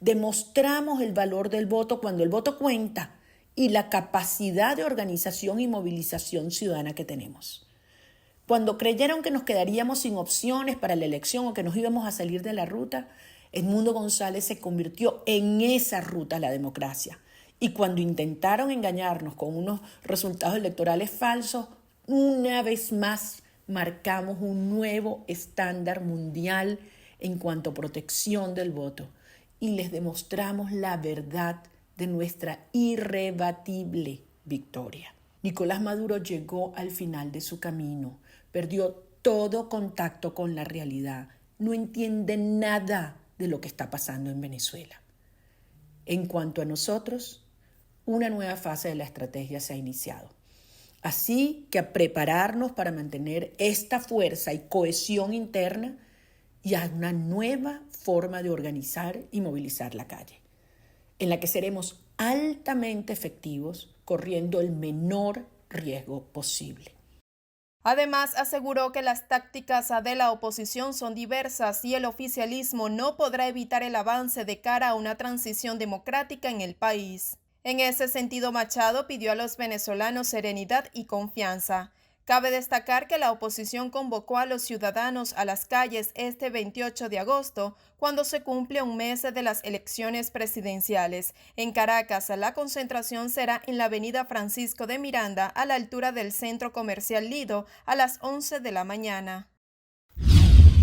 Demostramos el valor del voto cuando el voto cuenta y la capacidad de organización y movilización ciudadana que tenemos. Cuando creyeron que nos quedaríamos sin opciones para la elección o que nos íbamos a salir de la ruta, Edmundo González se convirtió en esa ruta a la democracia. Y cuando intentaron engañarnos con unos resultados electorales falsos, una vez más marcamos un nuevo estándar mundial en cuanto a protección del voto y les demostramos la verdad de nuestra irrebatible victoria. Nicolás Maduro llegó al final de su camino, perdió todo contacto con la realidad, no entiende nada de lo que está pasando en Venezuela. En cuanto a nosotros, una nueva fase de la estrategia se ha iniciado. Así que a prepararnos para mantener esta fuerza y cohesión interna y a una nueva forma de organizar y movilizar la calle, en la que seremos altamente efectivos, corriendo el menor riesgo posible. Además, aseguró que las tácticas de la oposición son diversas y el oficialismo no podrá evitar el avance de cara a una transición democrática en el país. En ese sentido, Machado pidió a los venezolanos serenidad y confianza. Cabe destacar que la oposición convocó a los ciudadanos a las calles este 28 de agosto, cuando se cumple un mes de las elecciones presidenciales. En Caracas, la concentración será en la avenida Francisco de Miranda, a la altura del Centro Comercial Lido, a las 11 de la mañana.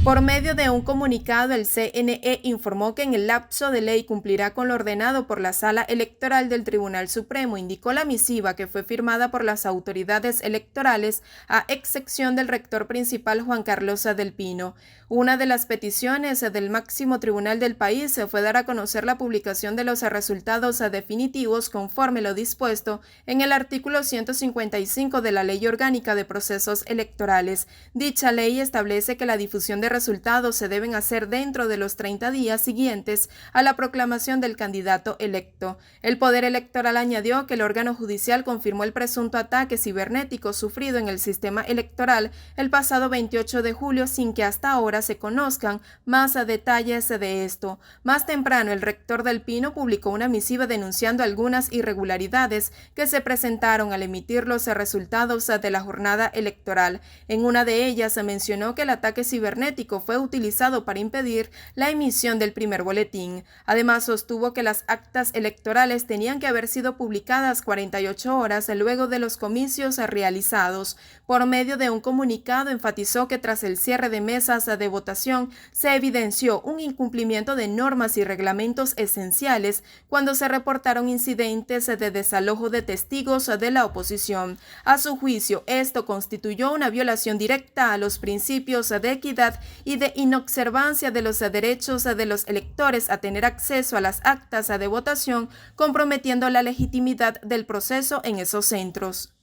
Por medio de un comunicado, el CNE informó que en el lapso de ley cumplirá con lo ordenado por la Sala Electoral del Tribunal Supremo. Indicó la misiva, que fue firmada por las autoridades electorales, a excepción del rector principal Juan Carlos del Pino. Una de las peticiones del máximo tribunal del país fue dar a conocer la publicación de los resultados definitivos conforme lo dispuesto en el artículo 155 de la Ley Orgánica de Procesos Electorales. Dicha ley establece que la difusión de resultados se deben hacer dentro de los 30 días siguientes a la proclamación del candidato electo. El Poder Electoral añadió que el órgano judicial confirmó el presunto ataque cibernético sufrido en el sistema electoral el pasado 28 de julio sin que hasta ahora se conozcan más detalles de esto. Más temprano, el rector del Pino publicó una misiva denunciando algunas irregularidades que se presentaron al emitir los resultados de la jornada electoral. En una de ellas se mencionó que el ataque cibernético fue utilizado para impedir la emisión del primer boletín. Además, sostuvo que las actas electorales tenían que haber sido publicadas 48 horas luego de los comicios realizados. Por medio de un comunicado, enfatizó que tras el cierre de mesas de votación se evidenció un incumplimiento de normas y reglamentos esenciales cuando se reportaron incidentes de desalojo de testigos de la oposición. A su juicio, esto constituyó una violación directa a los principios de equidad y de inobservancia de los derechos de los electores a tener acceso a las actas de votación, comprometiendo la legitimidad del proceso en esos centros.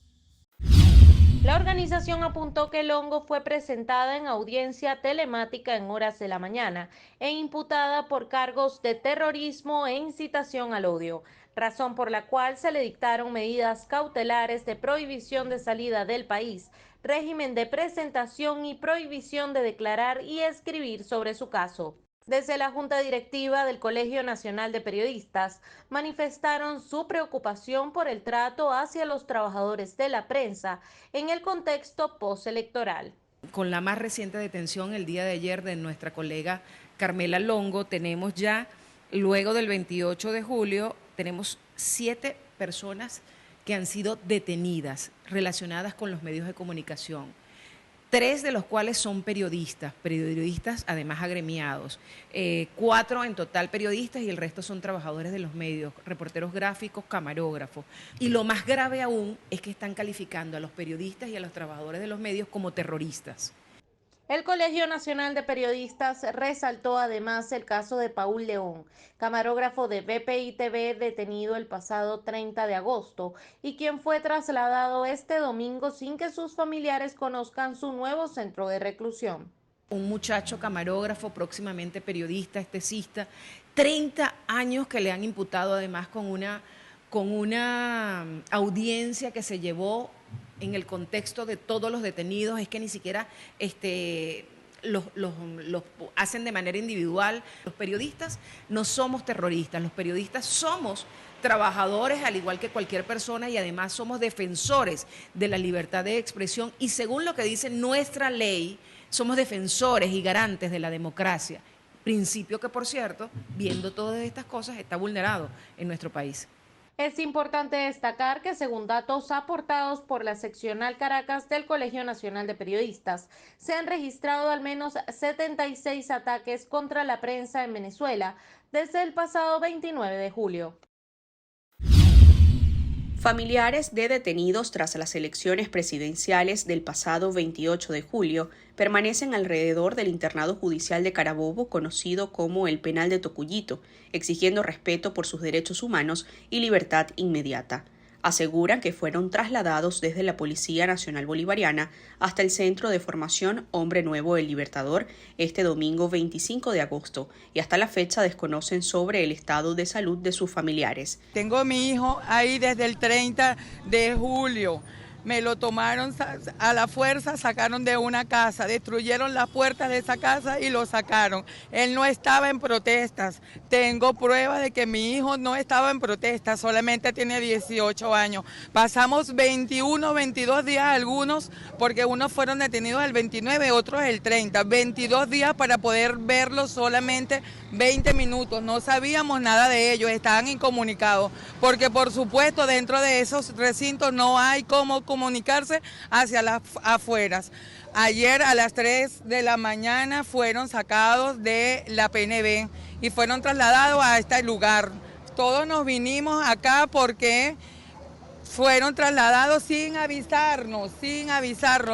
La organización apuntó que Longo fue presentada en audiencia telemática en horas de la mañana e imputada por cargos de terrorismo e incitación al odio, razón por la cual se le dictaron medidas cautelares de prohibición de salida del país, régimen de presentación y prohibición de declarar y escribir sobre su caso. Desde la Junta Directiva del Colegio Nacional de Periodistas manifestaron su preocupación por el trato hacia los trabajadores de la prensa en el contexto postelectoral. Con la más reciente detención el día de ayer de nuestra colega Carmela Longo, tenemos ya, luego del 28 de julio, tenemos 7 personas que han sido detenidas relacionadas con los medios de comunicación. 3 de los cuales son periodistas además agremiados, 4 en total periodistas y el resto son trabajadores de los medios, reporteros gráficos, camarógrafos. Y lo más grave aún es que están calificando a los periodistas y a los trabajadores de los medios como terroristas. El Colegio Nacional de Periodistas resaltó además el caso de Paul León, camarógrafo de BPI TV detenido el pasado 30 de agosto y quien fue trasladado este domingo sin que sus familiares conozcan su nuevo centro de reclusión. Un muchacho camarógrafo, próximamente periodista, estesista, 30 años que le han imputado además con una audiencia que se llevó en el contexto de todos los detenidos, es que ni siquiera los hacen de manera individual. Los periodistas no somos terroristas, los periodistas somos trabajadores al igual que cualquier persona y además somos defensores de la libertad de expresión y según lo que dice nuestra ley, somos defensores y garantes de la democracia, principio que, por cierto, viendo todas estas cosas, está vulnerado en nuestro país. Es importante destacar que según datos aportados por la seccional Caracas del Colegio Nacional de Periodistas, se han registrado al menos 76 ataques contra la prensa en Venezuela desde el pasado 29 de julio. Familiares de detenidos tras las elecciones presidenciales del pasado 28 de julio permanecen alrededor del internado judicial de Carabobo, conocido como el Penal de Tocuyito, exigiendo respeto por sus derechos humanos y libertad inmediata. Aseguran que fueron trasladados desde la Policía Nacional Bolivariana hasta el Centro de Formación Hombre Nuevo El Libertador este domingo 25 de agosto y hasta la fecha desconocen sobre el estado de salud de sus familiares. Tengo a mi hijo ahí desde el 30 de julio. Me lo tomaron a la fuerza, sacaron de una casa, destruyeron las puertas de esa casa y lo sacaron. Él no estaba en protestas. Tengo pruebas de que mi hijo no estaba en protestas, solamente tiene 18 años. Pasamos 21, 22 días algunos, porque unos fueron detenidos el 29, otros el 30. 22 días para poder verlos solamente 20 minutos. No sabíamos nada de ellos, estaban incomunicados, porque por supuesto dentro de esos recintos no hay cómo comunicarse hacia las afueras. Ayer a las 3 de la mañana fueron sacados de la PNB y fueron trasladados a este lugar. Todos nos vinimos acá porque fueron trasladados sin avisarnos,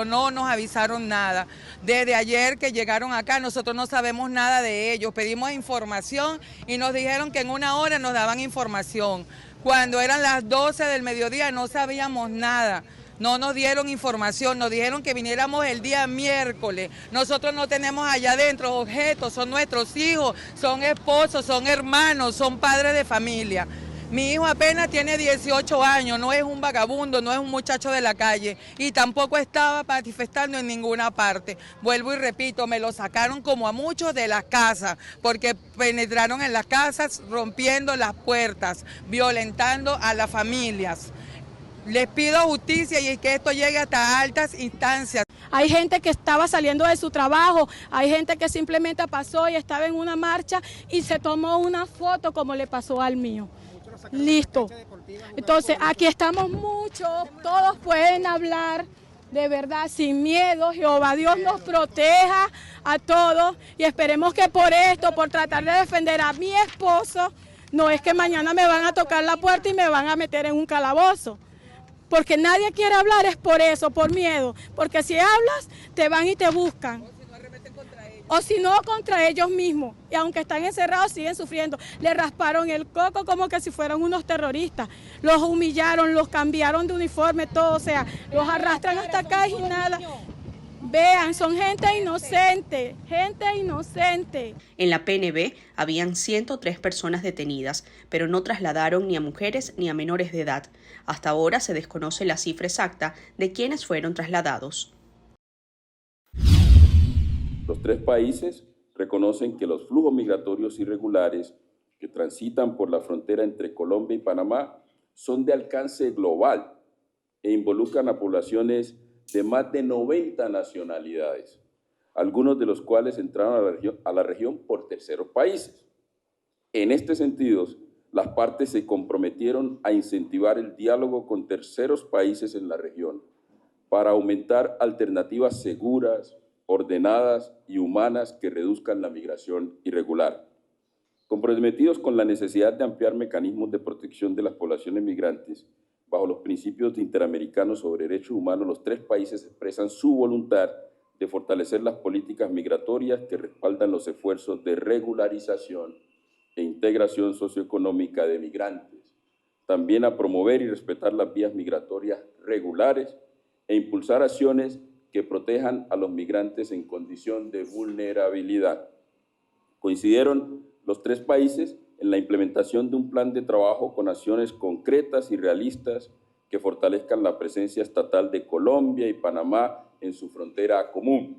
no nos avisaron nada. Desde ayer que llegaron acá nosotros no sabemos nada de ellos, pedimos información y nos dijeron que en una hora nos daban información. Cuando eran las 12 del mediodía no sabíamos nada. No nos dieron información, nos dijeron que viniéramos el día miércoles. Nosotros no tenemos allá adentro objetos, son nuestros hijos, son esposos, son hermanos, son padres de familia. Mi hijo apenas tiene 18 años, no es un vagabundo, no es un muchacho de la calle y tampoco estaba manifestando en ninguna parte. Vuelvo y repito, me lo sacaron como a muchos de las casas, porque penetraron en las casas rompiendo las puertas, violentando a las familias. Les pido justicia y que esto llegue hasta altas instancias. Hay gente que estaba saliendo de su trabajo, hay gente que simplemente pasó y estaba en una marcha y se tomó una foto como le pasó al mío. Listo. Entonces aquí estamos muchos, todos pueden hablar de verdad sin miedo. Jehová Dios nos proteja a todos y esperemos que por esto, por tratar de defender a mi esposo, no es que mañana me van a tocar la puerta y me van a meter en un calabozo. Porque nadie quiere hablar, es por eso, por miedo. Porque si hablas, te van y te buscan. O si no, contra ellos mismos. Y aunque están encerrados, siguen sufriendo. Le rasparon el coco como que si fueran unos terroristas. Los humillaron, los cambiaron de uniforme, todo. O sea, los arrastran hasta acá y nada. Vean, son gente inocente, gente inocente. En la PNB habían 103 personas detenidas, pero no trasladaron ni a mujeres ni a menores de edad. Hasta ahora se desconoce la cifra exacta de quienes fueron trasladados. Los tres países reconocen que los flujos migratorios irregulares que transitan por la frontera entre Colombia y Panamá son de alcance global e involucran a poblaciones de más de 90 nacionalidades, algunos de los cuales entraron a la región por terceros países. En este sentido, las partes se comprometieron a incentivar el diálogo con terceros países en la región para aumentar alternativas seguras, ordenadas y humanas que reduzcan la migración irregular. Comprometidos con la necesidad de ampliar mecanismos de protección de las poblaciones migrantes, bajo los principios interamericanos sobre derechos humanos, los tres países expresan su voluntad de fortalecer las políticas migratorias que respaldan los esfuerzos de regularización e integración socioeconómica de migrantes, también a promover y respetar las vías migratorias regulares e impulsar acciones que protejan a los migrantes en condición de vulnerabilidad. Coincidieron los tres países en la implementación de un plan de trabajo con acciones concretas y realistas que fortalezcan la presencia estatal de Colombia y Panamá en su frontera común.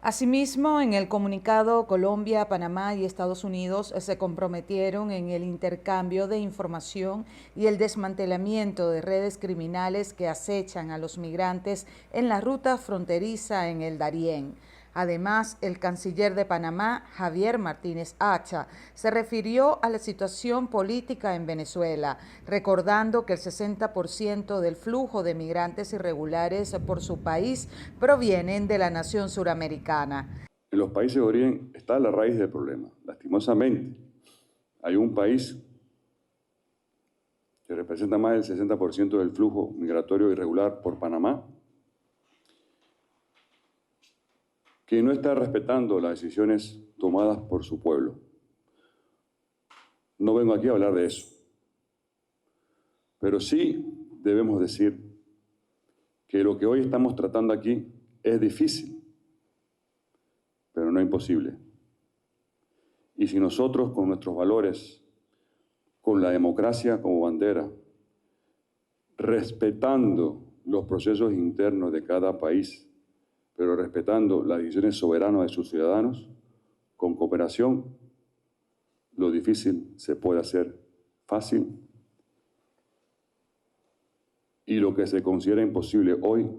Asimismo, en el comunicado, Colombia, Panamá y Estados Unidos se comprometieron en el intercambio de información y el desmantelamiento de redes criminales que acechan a los migrantes en la ruta fronteriza en el Darién. Además, el canciller de Panamá, Javier Martínez Acha, se refirió a la situación política en Venezuela, recordando que el 60% del flujo de migrantes irregulares por su país provienen de la nación suramericana. En los países de origen está la raíz del problema. Lastimosamente, hay un país que representa más del 60% del flujo migratorio irregular por Panamá, que no está respetando las decisiones tomadas por su pueblo. No vengo aquí a hablar de eso, pero sí debemos decir que lo que hoy estamos tratando aquí es difícil, pero no imposible. Y si nosotros, con nuestros valores, con la democracia como bandera, respetando los procesos internos de cada país, pero respetando las decisiones soberanas de sus ciudadanos, con cooperación, lo difícil se puede hacer fácil y lo que se considera imposible hoy,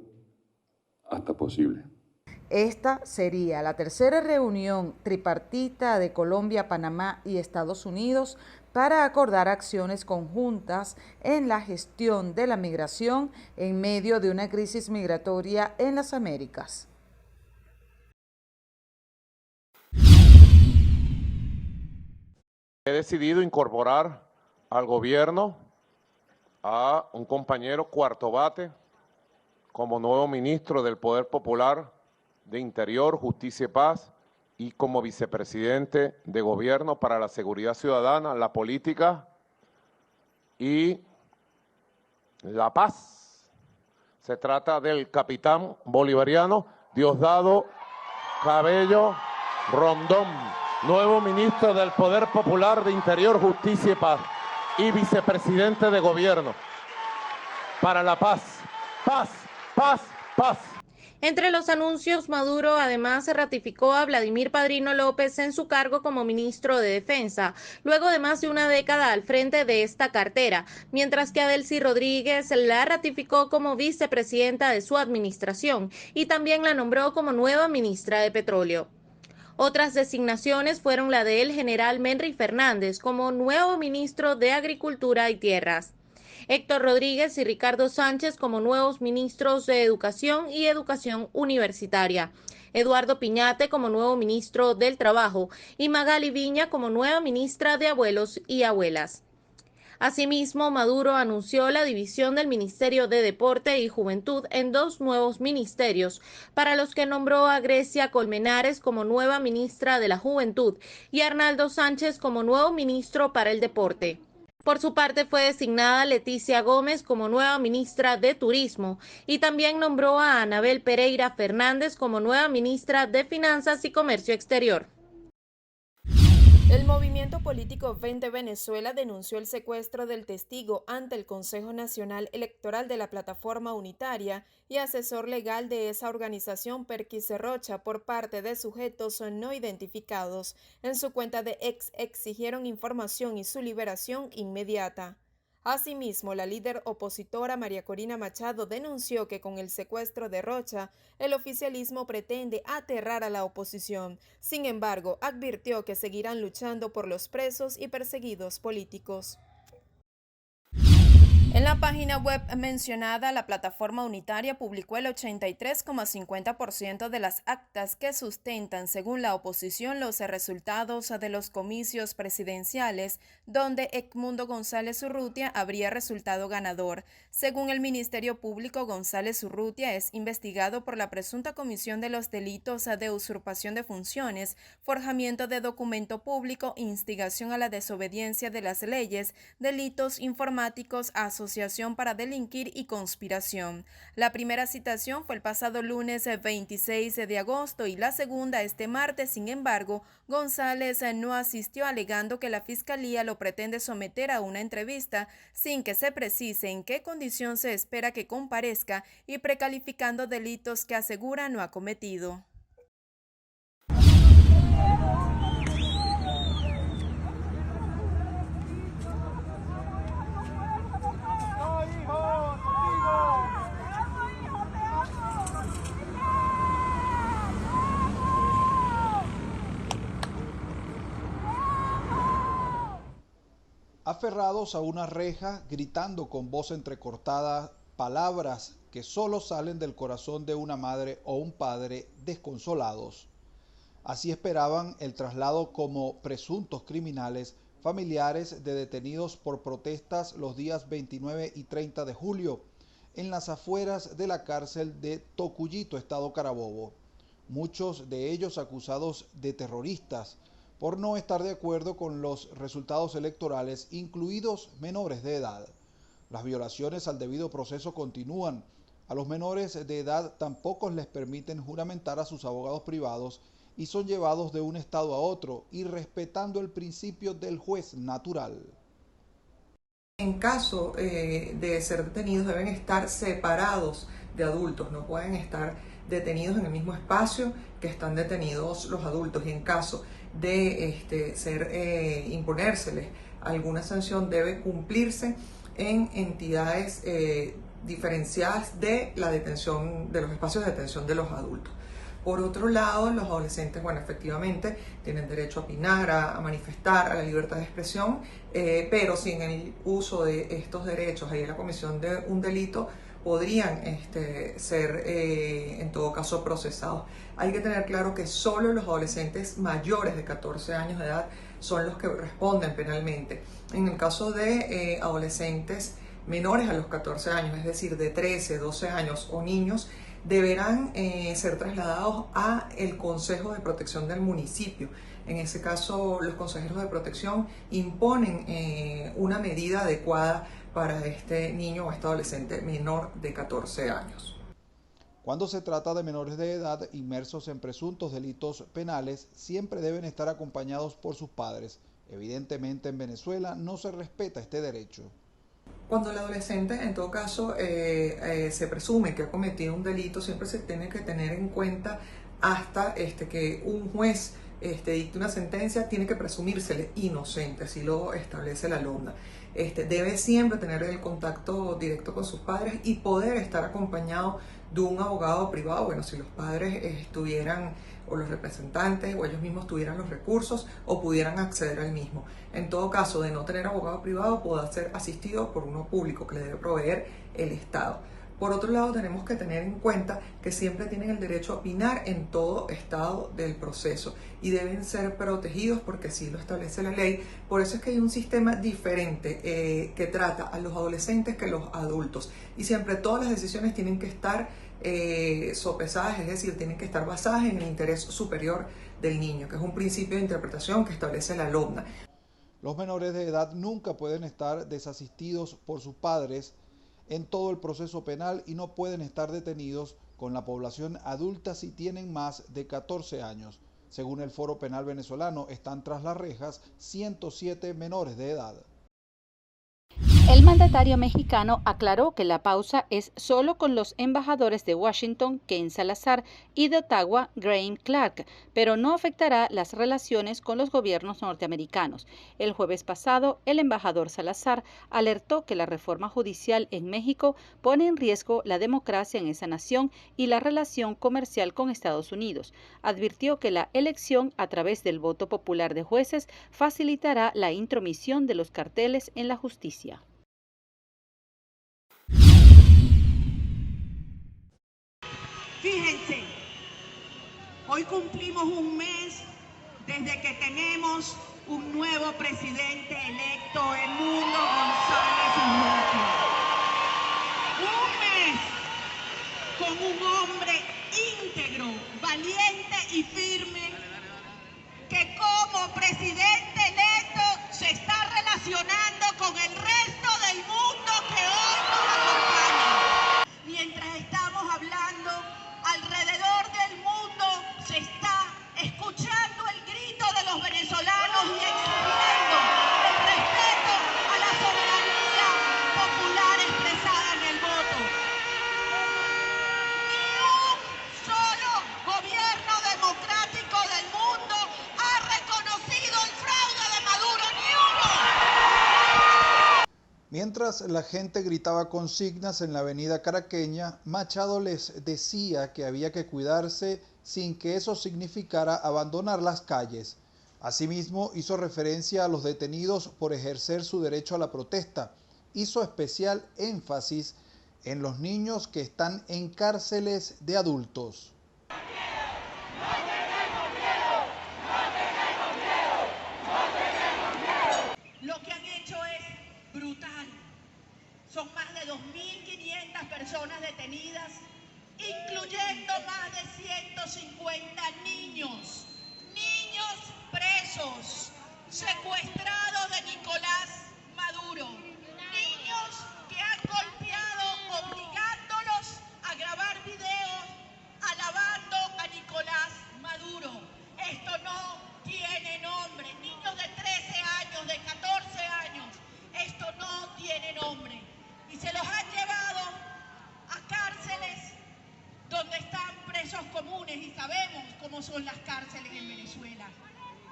hasta posible. Esta sería la tercera reunión tripartita de Colombia, Panamá y Estados Unidos para acordar acciones conjuntas en la gestión de la migración en medio de una crisis migratoria en las Américas. He decidido incorporar al gobierno a un compañero cuarto bate como nuevo ministro del Poder Popular de Interior, Justicia y Paz, y como vicepresidente de Gobierno para la Seguridad Ciudadana, la Política y la Paz. Se trata del capitán bolivariano Diosdado Cabello Rondón, nuevo ministro del Poder Popular de Interior, Justicia y Paz, y vicepresidente de Gobierno para la paz. Paz, paz, paz. Entre los anuncios, Maduro además se ratificó a Vladimir Padrino López en su cargo como ministro de Defensa, luego de más de una década al frente de esta cartera, mientras que a Delcy Rodríguez la ratificó como vicepresidenta de su administración y también la nombró como nueva ministra de Petróleo. Otras designaciones fueron la del general Menry Fernández como nuevo ministro de Agricultura y Tierras, Héctor Rodríguez y Ricardo Sánchez como nuevos ministros de Educación y Educación Universitaria, Eduardo Piñate como nuevo ministro del Trabajo y Magali Viña como nueva ministra de Abuelos y Abuelas. Asimismo, Maduro anunció la división del Ministerio de Deporte y Juventud en dos nuevos ministerios, para los que nombró a Grecia Colmenares como nueva ministra de la Juventud y a Arnaldo Sánchez como nuevo ministro para el Deporte. Por su parte, fue designada Leticia Gómez como nueva ministra de Turismo y también nombró a Anabel Pereira Fernández como nueva ministra de Finanzas y Comercio Exterior. El movimiento político Vente Venezuela denunció el secuestro del testigo ante el Consejo Nacional Electoral de la Plataforma Unitaria y asesor legal de esa organización, Perkis Rocha, por parte de sujetos no identificados. En su cuenta de X exigieron información y su liberación inmediata. Asimismo, la líder opositora María Corina Machado denunció que con el secuestro de Rocha, el oficialismo pretende aterrar a la oposición. Sin embargo, advirtió que seguirán luchando por los presos y perseguidos políticos. En la página web mencionada, la Plataforma Unitaria publicó el 83,50% de las actas que sustentan, según la oposición, los resultados de los comicios presidenciales, donde Edmundo González Urrutia habría resultado ganador. Según el Ministerio Público, González Urrutia es investigado por la presunta comisión de los delitos de usurpación de funciones, forjamiento de documento público, instigación a la desobediencia de las leyes, delitos informáticos, asociación para delinquir y conspiración. La primera citación fue el pasado lunes 26 de agosto y la segunda este martes. Sin embargo, González no asistió, alegando que la Fiscalía lo pretende someter a una entrevista sin que se precise en qué condición se espera que comparezca y precalificando delitos que asegura no ha cometido. aferrados a una reja, gritando con voz entrecortada palabras que solo salen del corazón de una madre o un padre desconsolados. Así esperaban el traslado como presuntos criminales familiares de detenidos por protestas los días 29 y 30 de julio en las afueras de la cárcel de Tocuyito, estado Carabobo. Muchos de ellos acusados de terroristas por no estar de acuerdo con los resultados electorales, incluidos menores de edad. Las violaciones al debido proceso continúan. A los menores de edad tampoco les permiten juramentar a sus abogados privados y son llevados de un estado a otro, y respetando el principio del juez natural. En caso de ser detenidos deben estar separados de adultos, no pueden estar detenidos en el mismo espacio que están detenidos los adultos, y en caso de imponérseles alguna sanción debe cumplirse en entidades diferenciadas de la detención, de los espacios de detención de los adultos. Por otro lado, los adolescentes, bueno, efectivamente tienen derecho a opinar, a manifestar, a la libertad de expresión, pero sin el uso de estos derechos y la comisión de un delito, podrían ser en todo caso procesados. Hay que tener claro que solo los adolescentes mayores de 14 años de edad son los que responden penalmente. En el caso de adolescentes menores a los 14 años, es decir, de 13, 12 años o niños, deberán ser trasladados a el Consejo de Protección del municipio. En ese caso, los consejeros de protección imponen una medida adecuada para este niño o este adolescente menor de 14 años. Cuando se trata de menores de edad inmersos en presuntos delitos penales, siempre deben estar acompañados por sus padres. Evidentemente, en Venezuela no se respeta este derecho. Cuando el adolescente, en todo caso, se presume que ha cometido un delito, siempre se tiene que tener en cuenta hasta que un juez dicte una sentencia, tiene que presumírsele inocente, así lo establece la LOMDA. Debe siempre tener el contacto directo con sus padres y poder estar acompañado de un abogado privado. Bueno, si los padres estuvieran, o los representantes, o ellos mismos tuvieran los recursos o pudieran acceder al mismo. En todo caso, de no tener abogado privado, pueda ser asistido por uno público que le debe proveer el Estado. Por otro lado, tenemos que tener en cuenta que siempre tienen el derecho a opinar en todo estado del proceso y deben ser protegidos porque así lo establece la ley. Por eso es que hay un sistema diferente que trata a los adolescentes que a los adultos, y siempre todas las decisiones tienen que estar sopesadas, es decir, tienen que estar basadas en el interés superior del niño, que es un principio de interpretación que establece la LOMDA. Los menores de edad nunca pueden estar desasistidos por sus padres en todo el proceso penal y no pueden estar detenidos con la población adulta si tienen más de 14 años. Según el Foro Penal Venezolano, están tras las rejas 107 menores de edad. El mandatario mexicano aclaró que la pausa es solo con los embajadores de Washington, Ken Salazar, y de Ottawa, Graham Clark, pero no afectará las relaciones con los gobiernos norteamericanos. El jueves pasado, el embajador Salazar alertó que la reforma judicial en México pone en riesgo la democracia en esa nación y la relación comercial con Estados Unidos. Advirtió que la elección a través del voto popular de jueces facilitará la intromisión de los carteles en la justicia. Fíjense, hoy cumplimos un mes desde que tenemos un nuevo presidente electo, Edmundo González Urrutia. Un mes con un hombre íntegro, valiente y firme, que como presidente electo se está relacionando con el resto del mundo que hoy nos acompaña. Mientras estamos hablando, alrededor del mundo se está escuchando el grito de los venezolanos y exigiendo el respeto a la soberanía popular expresada en el voto. Ni un solo gobierno democrático del mundo ha reconocido el fraude de Maduro, ni uno. Mientras la gente gritaba consignas en la avenida caraqueña, Machado les decía que había que cuidarse sin que eso significara abandonar las calles. Asimismo, hizo referencia a los detenidos por ejercer su derecho a la protesta. Hizo especial énfasis en los niños que están en cárceles de adultos. Lo que han hecho es brutal. Son más de 2.500 personas detenidas, incluyendo más de 150 niños presos, secuestrados de Nicolás Maduro, niños que han golpeado obligándolos a grabar videos alabando a Nicolás Maduro. Esto no tiene nombre. Niños de 13 años, de 14 años, esto no tiene nombre. Y se los han llevado a cárceles donde están presos comunes y sabemos cómo son las cárceles en Venezuela.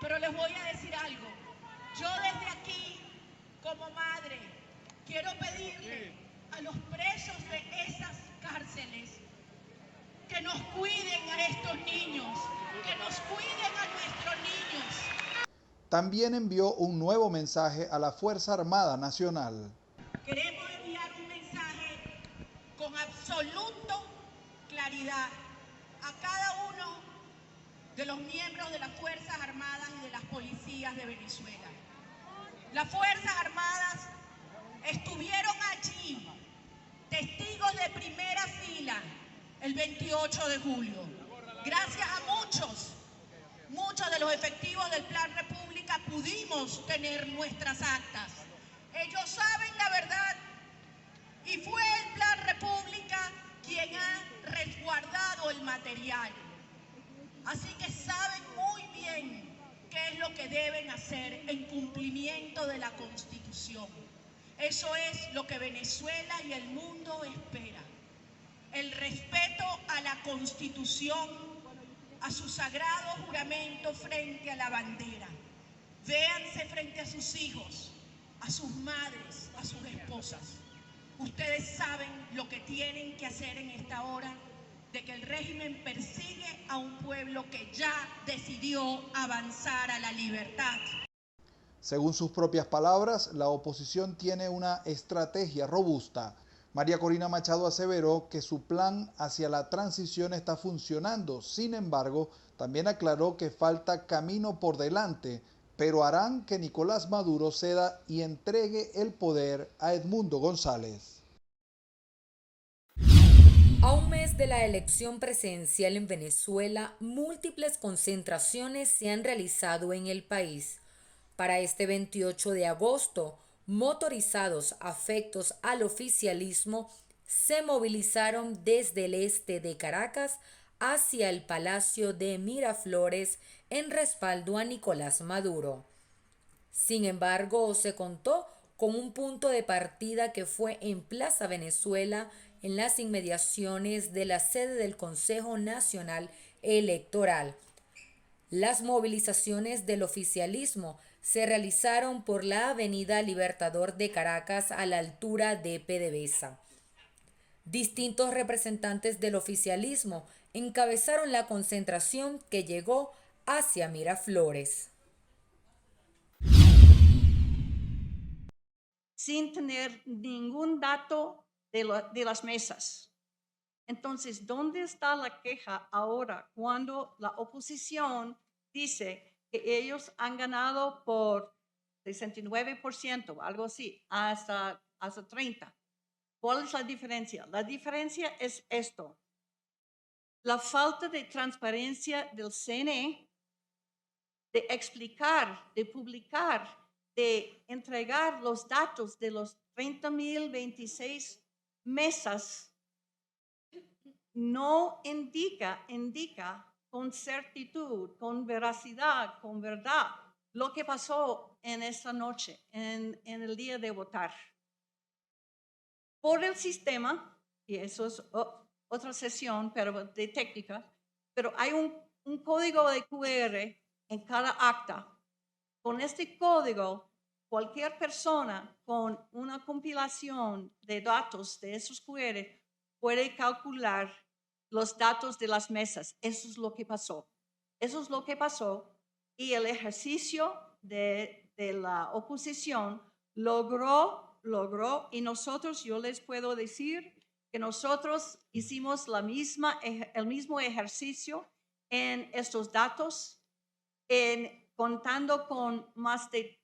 Pero les voy a decir algo. Yo desde aquí, como madre, quiero pedirle a los presos de esas cárceles que nos cuiden a estos niños, que nos cuiden a nuestros niños. También envió un nuevo mensaje a la Fuerza Armada Nacional. Queremos enviar un mensaje con absoluta claridad a cada uno de los miembros de las Fuerzas Armadas y de las policías de Venezuela. Las Fuerzas Armadas estuvieron allí, testigos de primera fila, el 28 de julio. Gracias a muchos de los efectivos del Plan República pudimos tener nuestras actas. Ellos saben la verdad y fue el Plan República quien ha resguardado el material. Así que saben muy bien qué es lo que deben hacer en cumplimiento de la Constitución. Eso es lo que Venezuela y el mundo espera. El respeto a la Constitución, a su sagrado juramento frente a la bandera. Véanse frente a sus hijos, a sus madres, a sus esposas. Ustedes saben lo que tienen que hacer en esta hora, de que el régimen persigue a un pueblo que ya decidió avanzar a la libertad. Según sus propias palabras, la oposición tiene una estrategia robusta. María Corina Machado aseveró que su plan hacia la transición está funcionando. Sin embargo, también aclaró que falta camino por delante, pero harán que Nicolás Maduro ceda y entregue el poder a Edmundo González. A un mes de la elección presidencial en Venezuela, múltiples concentraciones se han realizado en el país. Para este 28 de agosto, motorizados afectos al oficialismo se movilizaron desde el este de Caracas hacia el Palacio de Miraflores en respaldo a Nicolás Maduro. Sin embargo, se contó con un punto de partida que fue en Plaza Venezuela, en las inmediaciones de la sede del Consejo Nacional Electoral. Las movilizaciones del oficialismo se realizaron por la Avenida Libertador de Caracas a la altura de PDVSA. Distintos representantes del oficialismo encabezaron la concentración que llegó hacia Miraflores. Sin tener ningún dato de las mesas. Entonces, ¿dónde está la queja ahora cuando la oposición dice que ellos han ganado por 69%, algo así, hasta 30%? ¿Cuál es la diferencia? La diferencia es esto. La falta de transparencia del CNE, de explicar, de publicar, de entregar los datos de los 30.026 mesas no indica con certitud, con veracidad, con verdad lo que pasó en esta noche, en el día de votar. Por el sistema, y eso es otra sesión pero de técnica, pero hay un código de QR en cada acta. Con este código, cualquier persona con una compilación de datos de esos QR puede calcular los datos de las mesas. Eso es lo que pasó. Eso es lo que pasó y el ejercicio de la oposición logró, y nosotros, yo les puedo decir que nosotros hicimos el mismo ejercicio en estos datos, contando con más de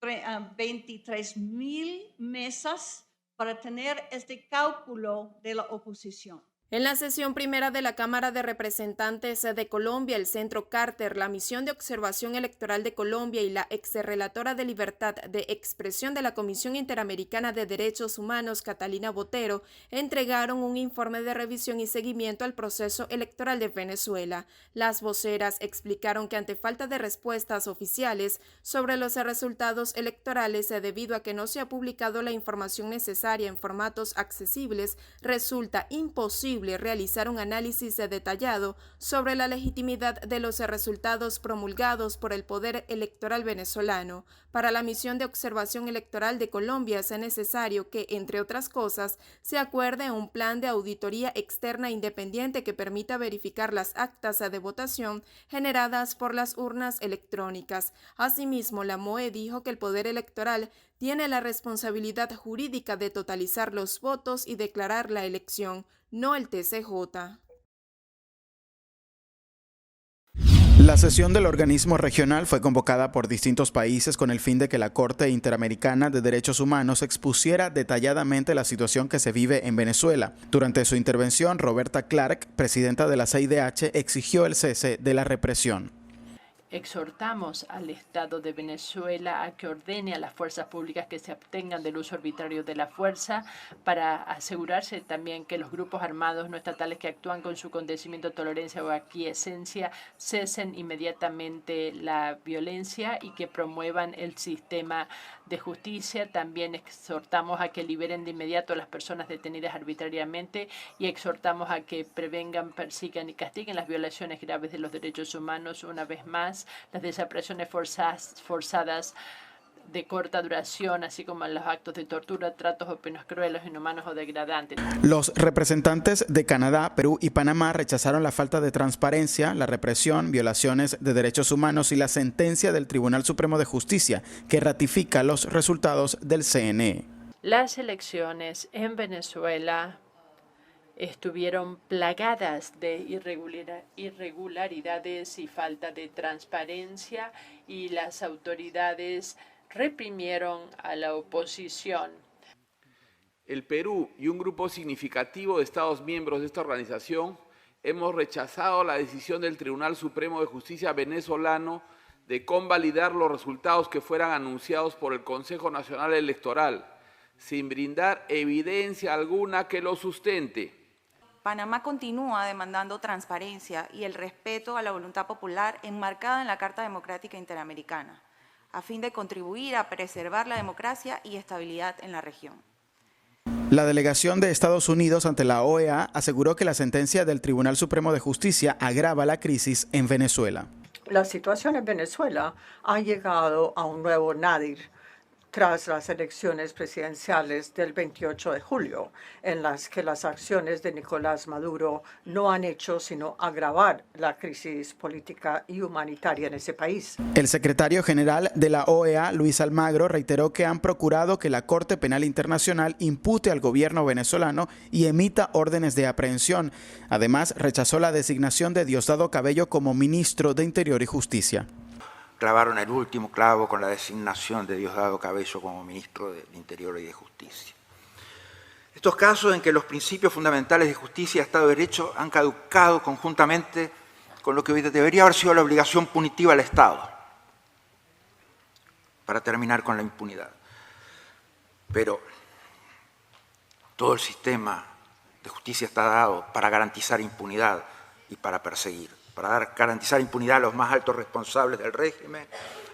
23,000 mesas para tener este cálculo de la oposición. En la sesión primera de la Cámara de Representantes de Colombia, el Centro Carter, la Misión de Observación Electoral de Colombia y la exrelatora de Libertad de Expresión de la Comisión Interamericana de Derechos Humanos, Catalina Botero, entregaron un informe de revisión y seguimiento al proceso electoral de Venezuela. Las voceras explicaron que ante falta de respuestas oficiales sobre los resultados electorales debido a que no se ha publicado la información necesaria en formatos accesibles, resulta imposible realizar un análisis detallado sobre la legitimidad de los resultados promulgados por el Poder Electoral venezolano. Para la Misión de Observación Electoral de Colombia es necesario que, entre otras cosas, se acuerde un plan de auditoría externa independiente que permita verificar las actas de votación generadas por las urnas electrónicas. Asimismo, la MOE dijo que el Poder Electoral tiene la responsabilidad jurídica de totalizar los votos y declarar la elección, no el TCJ. La sesión del organismo regional fue convocada por distintos países con el fin de que la Corte Interamericana de Derechos Humanos expusiera detalladamente la situación que se vive en Venezuela. Durante su intervención, Roberta Clark, presidenta de la CIDH, exigió el cese de la represión. Exhortamos al Estado de Venezuela a que ordene a las fuerzas públicas que se abstengan del uso arbitrario de la fuerza para asegurarse también que los grupos armados no estatales que actúan con su condescendimiento, tolerancia o aquiescencia cesen inmediatamente la violencia y que promuevan el sistema de justicia. También exhortamos a que liberen de inmediato a las personas detenidas arbitrariamente y exhortamos a que prevengan, persigan y castiguen las violaciones graves de los derechos humanos. Una vez más, las desapariciones forzadas de corta duración, así como los actos de tortura, tratos o penas crueles, inhumanos o degradantes. Los representantes de Canadá, Perú y Panamá rechazaron la falta de transparencia, la represión, violaciones de derechos humanos y la sentencia del Tribunal Supremo de Justicia que ratifica los resultados del CNE. Las elecciones en Venezuela estuvieron plagadas de irregularidades y falta de transparencia, y las autoridades reprimieron a la oposición. El Perú y un grupo significativo de Estados miembros de esta organización hemos rechazado la decisión del Tribunal Supremo de Justicia venezolano de convalidar los resultados que fueran anunciados por el Consejo Nacional Electoral, sin brindar evidencia alguna que lo sustente. Panamá continúa demandando transparencia y el respeto a la voluntad popular enmarcada en la Carta Democrática Interamericana, a fin de contribuir a preservar la democracia y estabilidad en la región. La delegación de Estados Unidos ante la OEA aseguró que la sentencia del Tribunal Supremo de Justicia agrava la crisis en Venezuela. La situación en Venezuela ha llegado a un nuevo nadir tras las elecciones presidenciales del 28 de julio, en las que las acciones de Nicolás Maduro no han hecho sino agravar la crisis política y humanitaria en ese país. El secretario general de la OEA, Luis Almagro, reiteró que han procurado que la Corte Penal Internacional impute al gobierno venezolano y emita órdenes de aprehensión. Además, rechazó la designación de Diosdado Cabello como ministro de Interior y Justicia. Clavaron el último clavo con la designación de Diosdado Cabello como ministro de Interior y de Justicia. Estos casos en que los principios fundamentales de justicia y Estado de Derecho han caducado conjuntamente con lo que debería haber sido la obligación punitiva al Estado para terminar con la impunidad. Pero todo el sistema de justicia está dado para garantizar impunidad y para perseguir, para garantizar impunidad a los más altos responsables del régimen,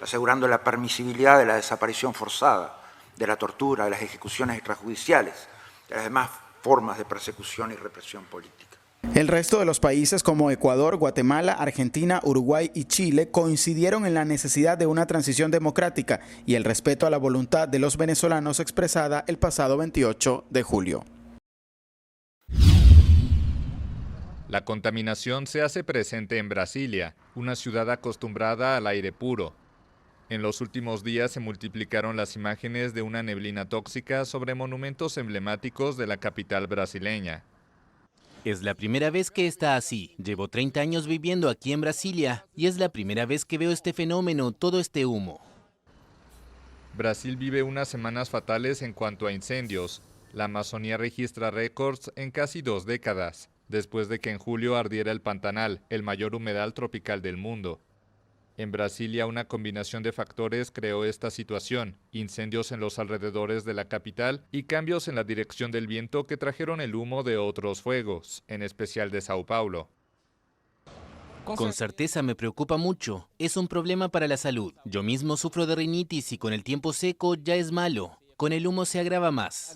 asegurando la permisibilidad de la desaparición forzada, de la tortura, de las ejecuciones extrajudiciales, de las demás formas de persecución y represión política. El resto de los países como Ecuador, Guatemala, Argentina, Uruguay y Chile coincidieron en la necesidad de una transición democrática y el respeto a la voluntad de los venezolanos expresada el pasado 28 de julio. La contaminación se hace presente en Brasilia, una ciudad acostumbrada al aire puro. En los últimos días se multiplicaron las imágenes de una neblina tóxica sobre monumentos emblemáticos de la capital brasileña. Es la primera vez que está así. Llevo 30 años viviendo aquí en Brasilia y es la primera vez que veo este fenómeno, todo este humo. Brasil vive unas semanas fatales en cuanto a incendios. La Amazonía registra récords en casi 2 décadas, después de que en julio ardiera el Pantanal, el mayor humedal tropical del mundo. En Brasilia, una combinación de factores creó esta situación: incendios en los alrededores de la capital y cambios en la dirección del viento que trajeron el humo de otros fuegos, en especial de Sao Paulo. Con certeza me preocupa mucho. Es un problema para la salud. Yo mismo sufro de rinitis y con el tiempo seco ya es malo. Con el humo se agrava más.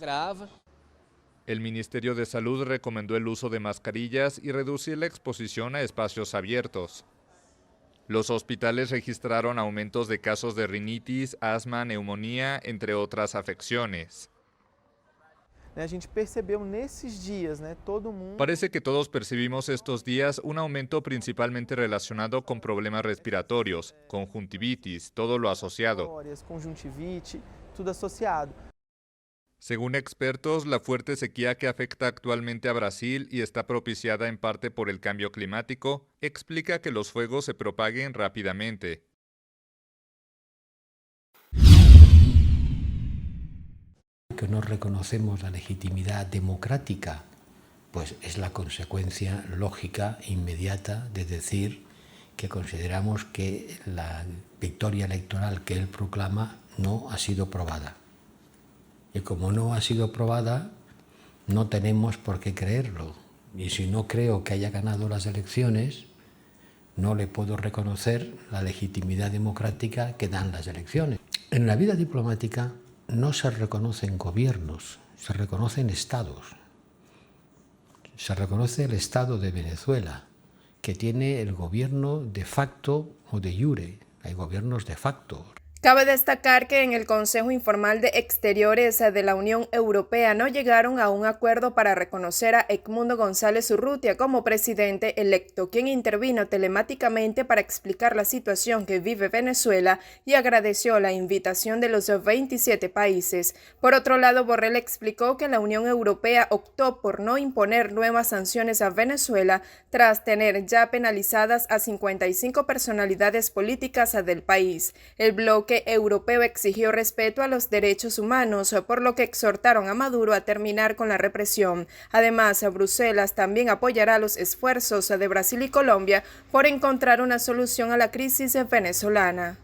El Ministerio de Salud recomendó el uso de mascarillas y reducir la exposición a espacios abiertos. Los hospitales registraron aumentos de casos de rinitis, asma, neumonía, entre otras afecciones. Parece que todos percibimos estos días un aumento principalmente relacionado con problemas respiratorios, conjuntivitis, todo lo asociado. Según expertos, la fuerte sequía que afecta actualmente a Brasil y está propiciada en parte por el cambio climático, explica que los fuegos se propaguen rápidamente. Que no reconocemos la legitimidad democrática, pues es la consecuencia lógica, inmediata, de decir que consideramos que la victoria electoral que él proclama no ha sido probada. Y como no ha sido probada, no tenemos por qué creerlo. Y si no creo que haya ganado las elecciones, no le puedo reconocer la legitimidad democrática que dan las elecciones. En la vida diplomática no se reconocen gobiernos, se reconocen estados. Se reconoce el Estado de Venezuela, que tiene el gobierno de facto o de jure. Hay gobiernos de facto. Cabe destacar que en el Consejo Informal de Exteriores de la Unión Europea no llegaron a un acuerdo para reconocer a Edmundo González Urrutia como presidente electo, quien intervino telemáticamente para explicar la situación que vive Venezuela y agradeció la invitación de los 27 países. Por otro lado, Borrell explicó que la Unión Europea optó por no imponer nuevas sanciones a Venezuela tras tener ya penalizadas a 55 personalidades políticas del país. El bloque europeo exigió respeto a los derechos humanos, por lo que exhortaron a Maduro a terminar con la represión. Además, Bruselas también apoyará los esfuerzos de Brasil y Colombia por encontrar una solución a la crisis venezolana.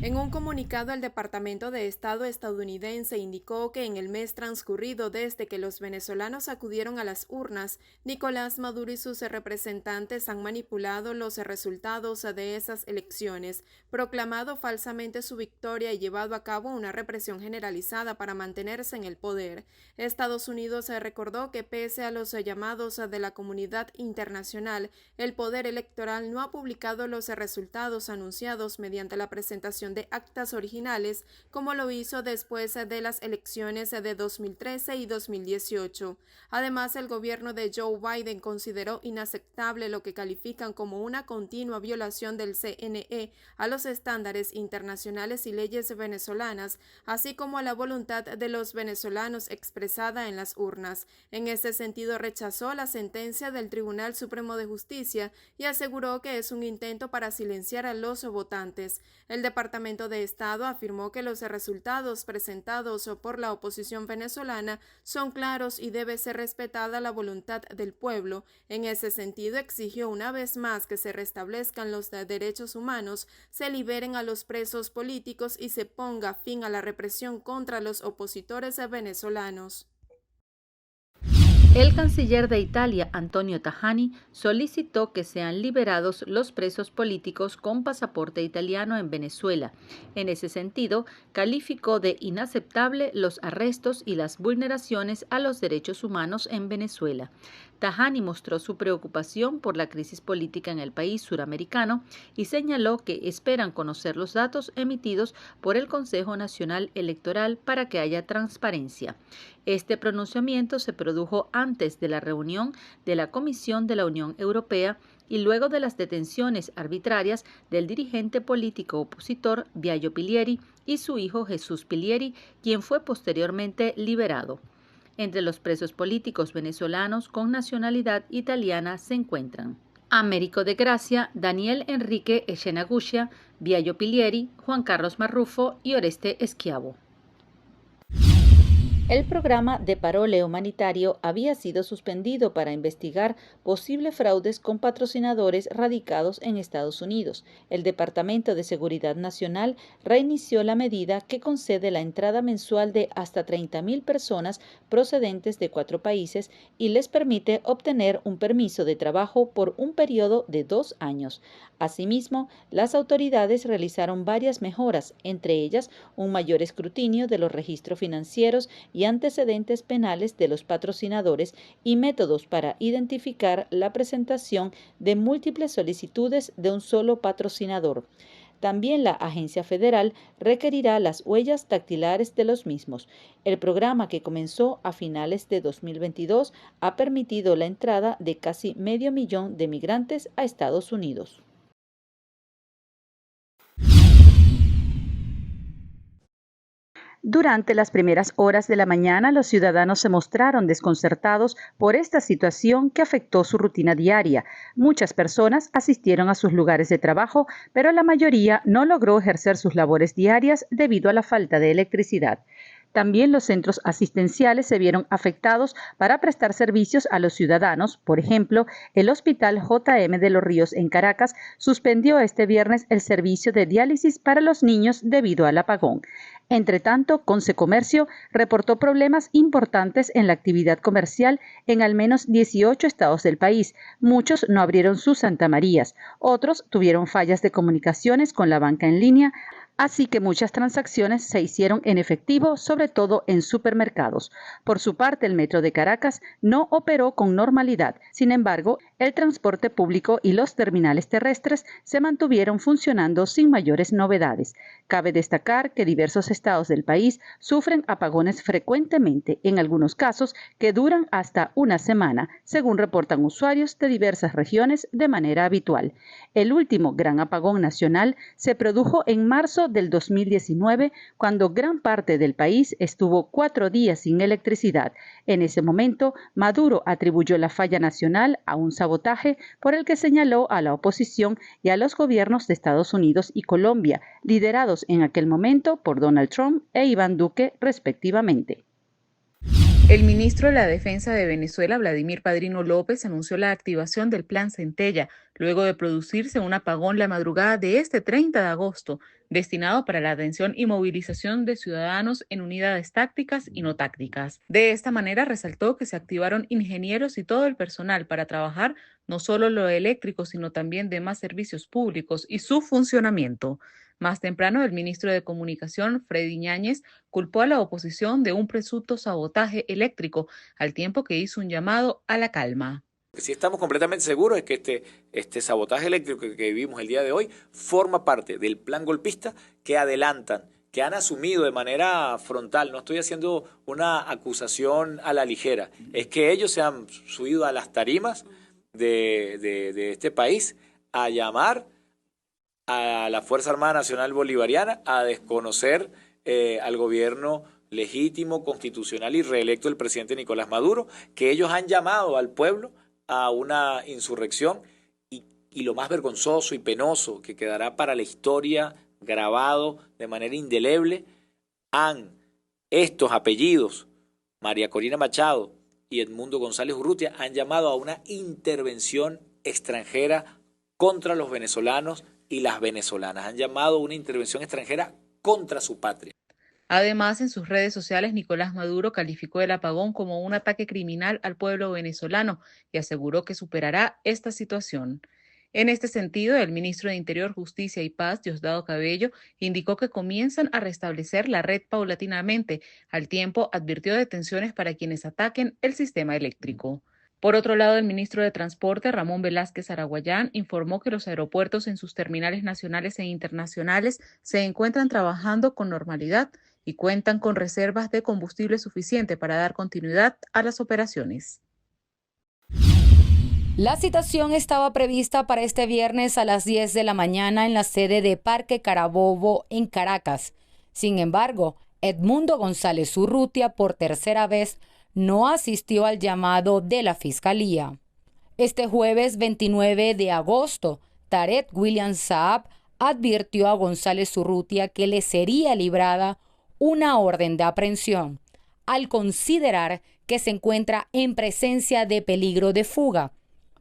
En un comunicado, el Departamento de Estado estadounidense indicó que en el mes transcurrido desde que los venezolanos acudieron a las urnas, Nicolás Maduro y sus representantes han manipulado los resultados de esas elecciones, proclamado falsamente su victoria y llevado a cabo una represión generalizada para mantenerse en el poder. Estados Unidos recordó que pese a los llamados de la comunidad internacional, el poder electoral no ha publicado los resultados anunciados mediante la presentación de actas originales, como lo hizo después de las elecciones de 2013 y 2018. Además, el gobierno de Joe Biden consideró inaceptable lo que califican como una continua violación del CNE a los estándares internacionales y leyes venezolanas, así como a la voluntad de los venezolanos expresada en las urnas. En ese sentido, rechazó la sentencia del Tribunal Supremo de Justicia y aseguró que es un intento para silenciar a los votantes. El Departamento de Estado afirmó que los resultados presentados por la oposición venezolana son claros y debe ser respetada la voluntad del pueblo. En ese sentido, exigió una vez más que se restablezcan los derechos humanos, se liberen a los presos políticos y se ponga fin a la represión contra los opositores venezolanos. El canciller de Italia, Antonio Tajani, solicitó que sean liberados los presos políticos con pasaporte italiano en Venezuela. En ese sentido, calificó de inaceptable los arrestos y las vulneraciones a los derechos humanos en Venezuela. Tajani mostró su preocupación por la crisis política en el país suramericano y señaló que esperan conocer los datos emitidos por el Consejo Nacional Electoral para que haya transparencia. Este pronunciamiento se produjo antes de la reunión de la Comisión de la Unión Europea y luego de las detenciones arbitrarias del dirigente político opositor Biagio Pilieri y su hijo Jesús Pilieri, quien fue posteriormente liberado. Entre los presos políticos venezolanos con nacionalidad italiana se encuentran Américo de Gracia, Daniel Enrique Echenagucia, Biagio Pilieri, Juan Carlos Marrufo y Oreste Schiavo. El programa de parole humanitario había sido suspendido para investigar posibles fraudes con patrocinadores radicados en Estados Unidos. El Departamento de Seguridad Nacional reinició la medida que concede la entrada mensual de hasta 30.000 personas procedentes de 4 países y les permite obtener un permiso de trabajo por un periodo de 2 años. Asimismo, las autoridades realizaron varias mejoras, entre ellas un mayor escrutinio de los registros financieros y antecedentes penales de los patrocinadores y métodos para identificar la presentación de múltiples solicitudes de un solo patrocinador. También la agencia federal requerirá las huellas dactilares de los mismos. El programa, que comenzó a finales de 2022, ha permitido la entrada de casi 500.000 de migrantes a Estados Unidos. Durante las primeras horas de la mañana, los ciudadanos se mostraron desconcertados por esta situación que afectó su rutina diaria. Muchas personas asistieron a sus lugares de trabajo, pero la mayoría no logró ejercer sus labores diarias debido a la falta de electricidad. También los centros asistenciales se vieron afectados para prestar servicios a los ciudadanos. Por ejemplo, el Hospital J.M. de los Ríos en Caracas suspendió este viernes el servicio de diálisis para los niños debido al apagón. Entre tanto, Concecomercio reportó problemas importantes en la actividad comercial en al menos 18 estados del país. Muchos no abrieron sus Santa Marías, otros tuvieron fallas de comunicaciones con la banca en línea, así que muchas transacciones se hicieron en efectivo, sobre todo en supermercados. Por su parte, el Metro de Caracas no operó con normalidad. Sin embargo, el transporte público y los terminales terrestres se mantuvieron funcionando sin mayores novedades. Cabe destacar que diversos estados del país sufren apagones frecuentemente, en algunos casos que duran hasta una semana, según reportan usuarios de diversas regiones de manera habitual. El último gran apagón nacional se produjo en marzo del 2019, cuando gran parte del país estuvo 4 días sin electricidad. En ese momento, Maduro atribuyó la falla nacional a un sabotaje por el que señaló a la oposición y a los gobiernos de Estados Unidos y Colombia, liderados en aquel momento por Donald Trump e Iván Duque, respectivamente. El ministro de la Defensa de Venezuela, Vladimir Padrino López, anunció la activación del Plan Centella, luego de producirse un apagón la madrugada de este 30 de agosto, destinado para la atención y movilización de ciudadanos en unidades tácticas y no tácticas. De esta manera, resaltó que se activaron ingenieros y todo el personal para trabajar no solo lo eléctrico, sino también demás servicios públicos y su funcionamiento. Más temprano, el ministro de Comunicación, Freddy Ñáñez, culpó a la oposición de un presunto sabotaje eléctrico, al tiempo que hizo un llamado a la calma. Si estamos completamente seguros es que este sabotaje eléctrico que vivimos el día de hoy forma parte del plan golpista que adelantan, que han asumido de manera frontal. No estoy haciendo una acusación a la ligera, es que ellos se han subido a las tarimas de este país a llamar a la Fuerza Armada Nacional Bolivariana a desconocer al gobierno legítimo, constitucional y reelecto del presidente Nicolás Maduro, que ellos han llamado al pueblo a una insurrección y lo más vergonzoso y penoso que quedará para la historia grabado de manera indeleble, estos apellidos, María Corina Machado y Edmundo González Urrutia, han llamado a una intervención extranjera contra los venezolanos y las venezolanas. Han llamado a una intervención extranjera contra su patria. Además, en sus redes sociales, Nicolás Maduro calificó el apagón como un ataque criminal al pueblo venezolano y aseguró que superará esta situación. En este sentido, el ministro de Interior, Justicia y Paz, Diosdado Cabello, indicó que comienzan a restablecer la red paulatinamente. Al tiempo, advirtió de tensiones para quienes ataquen el sistema eléctrico. Por otro lado, el ministro de Transporte, Ramón Velázquez Araguayán, informó que los aeropuertos en sus terminales nacionales e internacionales se encuentran trabajando con normalidad y cuentan con reservas de combustible suficiente para dar continuidad a las operaciones. La citación estaba prevista para este viernes a las 10 de la mañana en la sede de Parque Carabobo en Caracas. Sin embargo, Edmundo González Urrutia, por tercera vez, no asistió al llamado de la Fiscalía. Este jueves 29 de agosto, Tarek William Saab advirtió a González Urrutia que le sería librada una orden de aprehensión, al considerar que se encuentra en presencia de peligro de fuga,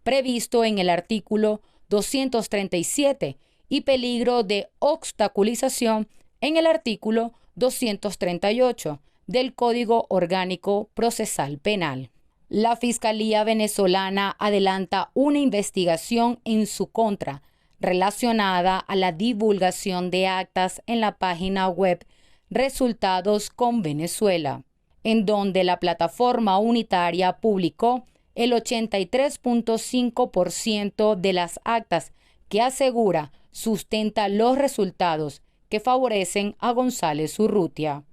previsto en el artículo 237, y peligro de obstaculización en el artículo 238 del Código Orgánico Procesal Penal. La Fiscalía venezolana adelanta una investigación en su contra relacionada a la divulgación de actas en la página web Resultados con Venezuela, en donde la plataforma unitaria publicó el 83.5% de las actas que asegura sustenta los resultados que favorecen a González Urrutia.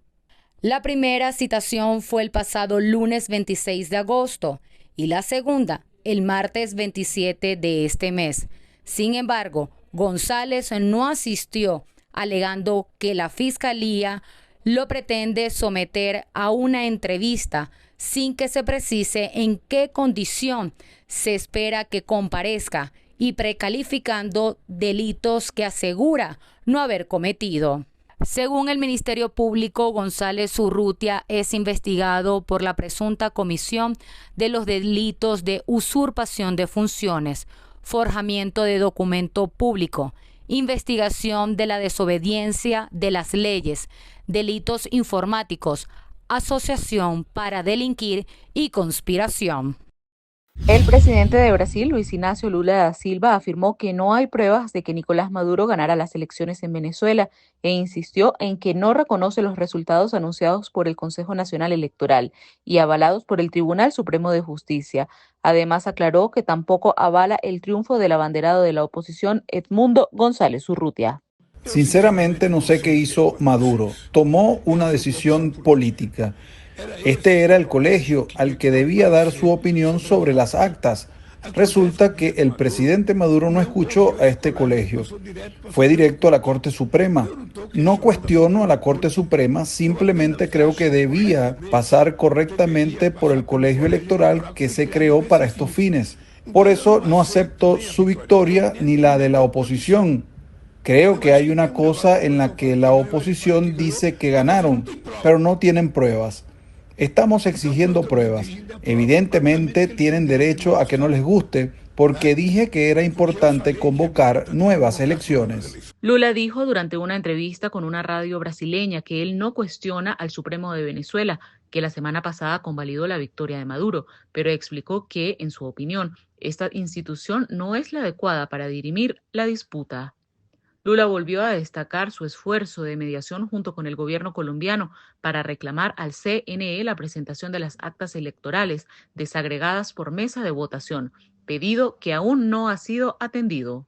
La primera citación fue el pasado lunes 26 de agosto y la segunda el martes 27 de este mes. Sin embargo, González no asistió, alegando que la Fiscalía lo pretende someter a una entrevista sin que se precise en qué condición se espera que comparezca y precalificando delitos que asegura no haber cometido. Según el Ministerio Público, González Urrutia es investigado por la presunta comisión de los delitos de usurpación de funciones, forjamiento de documento público, investigación de la desobediencia de las leyes, delitos informáticos, asociación para delinquir y conspiración. El presidente de Brasil, Luis Ignacio Lula da Silva, afirmó que no hay pruebas de que Nicolás Maduro ganara las elecciones en Venezuela e insistió en que no reconoce los resultados anunciados por el Consejo Nacional Electoral y avalados por el Tribunal Supremo de Justicia. Además, aclaró que tampoco avala el triunfo del abanderado de la oposición, Edmundo González Urrutia. Sinceramente no sé qué hizo Maduro. Tomó una decisión política. Este era el colegio al que debía dar su opinión sobre las actas. Resulta que el presidente Maduro no escuchó a este colegio. Fue directo a la Corte Suprema. No cuestiono a la Corte Suprema, simplemente creo que debía pasar correctamente por el colegio electoral que se creó para estos fines. Por eso no acepto su victoria ni la de la oposición. Creo que hay una cosa en la que la oposición dice que ganaron, pero no tienen pruebas. Estamos exigiendo pruebas. Evidentemente tienen derecho a que no les guste, porque dije que era importante convocar nuevas elecciones. Lula dijo durante una entrevista con una radio brasileña que él no cuestiona al Supremo de Venezuela, que la semana pasada convalidó la victoria de Maduro, pero explicó que, en su opinión, esta institución no es la adecuada para dirimir la disputa. Lula volvió a destacar su esfuerzo de mediación junto con el gobierno colombiano para reclamar al CNE la presentación de las actas electorales desagregadas por mesa de votación, pedido que aún no ha sido atendido.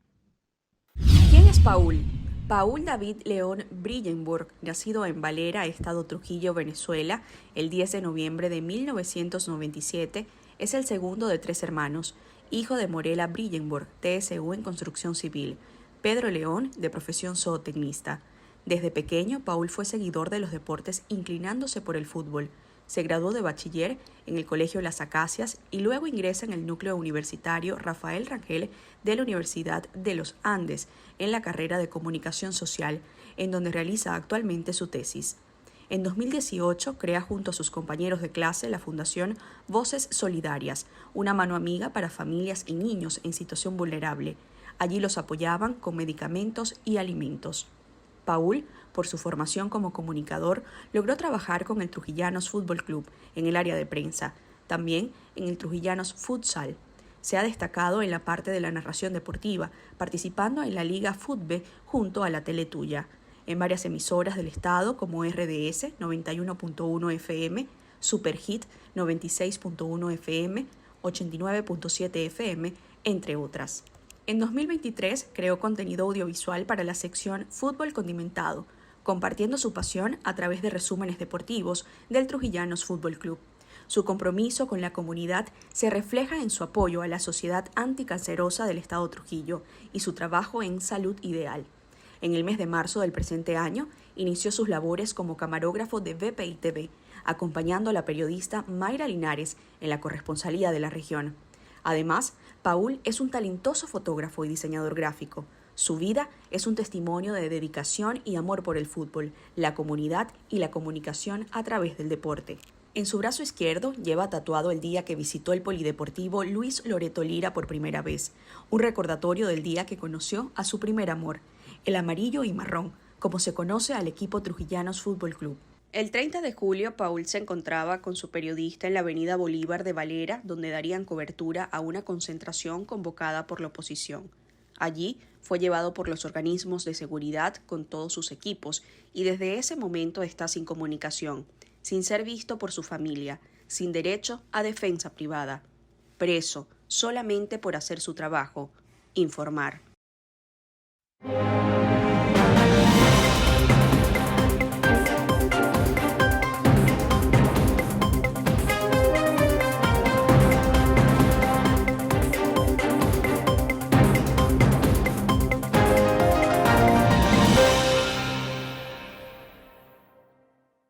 ¿Quién es Paul? Paul David León Brillenburg, nacido en Valera, Estado Trujillo, Venezuela, el 10 de noviembre de 1997, es el segundo de 3 hermanos, hijo de Morela Brillenburg, TSU en construcción civil, Pedro León, de profesión zootecnista. Desde pequeño, Paul fue seguidor de los deportes, inclinándose por el fútbol. Se graduó de bachiller en el Colegio Las Acacias y luego ingresa en el núcleo universitario Rafael Rangel de la Universidad de los Andes en la carrera de Comunicación Social, en donde realiza actualmente su tesis. En 2018 crea junto a sus compañeros de clase la Fundación Voces Solidarias, una mano amiga para familias y niños en situación vulnerable. Allí los apoyaban con medicamentos y alimentos. Paul, por su formación como comunicador, logró trabajar con el Trujillanos Fútbol Club en el área de prensa, también en el Trujillanos Futsal. Se ha destacado en la parte de la narración deportiva, participando en la Liga Futbe junto a la Teletuya, en varias emisoras del estado como RDS 91.1 FM, Superhit 96.1 FM, 89.7 FM, entre otras. En 2023 creó contenido audiovisual para la sección Fútbol Condimentado, compartiendo su pasión a través de resúmenes deportivos del Trujillanos Fútbol Club. Su compromiso con la comunidad se refleja en su apoyo a la Sociedad Anticancerosa del Estado Trujillo y su trabajo en Salud Ideal. En el mes de marzo del presente año, inició sus labores como camarógrafo de BPI TV, acompañando a la periodista Mayra Linares en la corresponsalía de la región. Además, Paul es un talentoso fotógrafo y diseñador gráfico. Su vida es un testimonio de dedicación y amor por el fútbol, la comunidad y la comunicación a través del deporte. En su brazo izquierdo lleva tatuado el día que visitó el polideportivo Luis Loreto Lira por primera vez, un recordatorio del día que conoció a su primer amor, el amarillo y marrón, como se conoce al equipo Trujillanos Fútbol Club. El 30 de julio, Paul se encontraba con su periodista en la avenida Bolívar de Valera, donde darían cobertura a una concentración convocada por la oposición. Allí fue llevado por los organismos de seguridad con todos sus equipos y desde ese momento está sin comunicación, sin ser visto por su familia, sin derecho a defensa privada, preso solamente por hacer su trabajo, informar.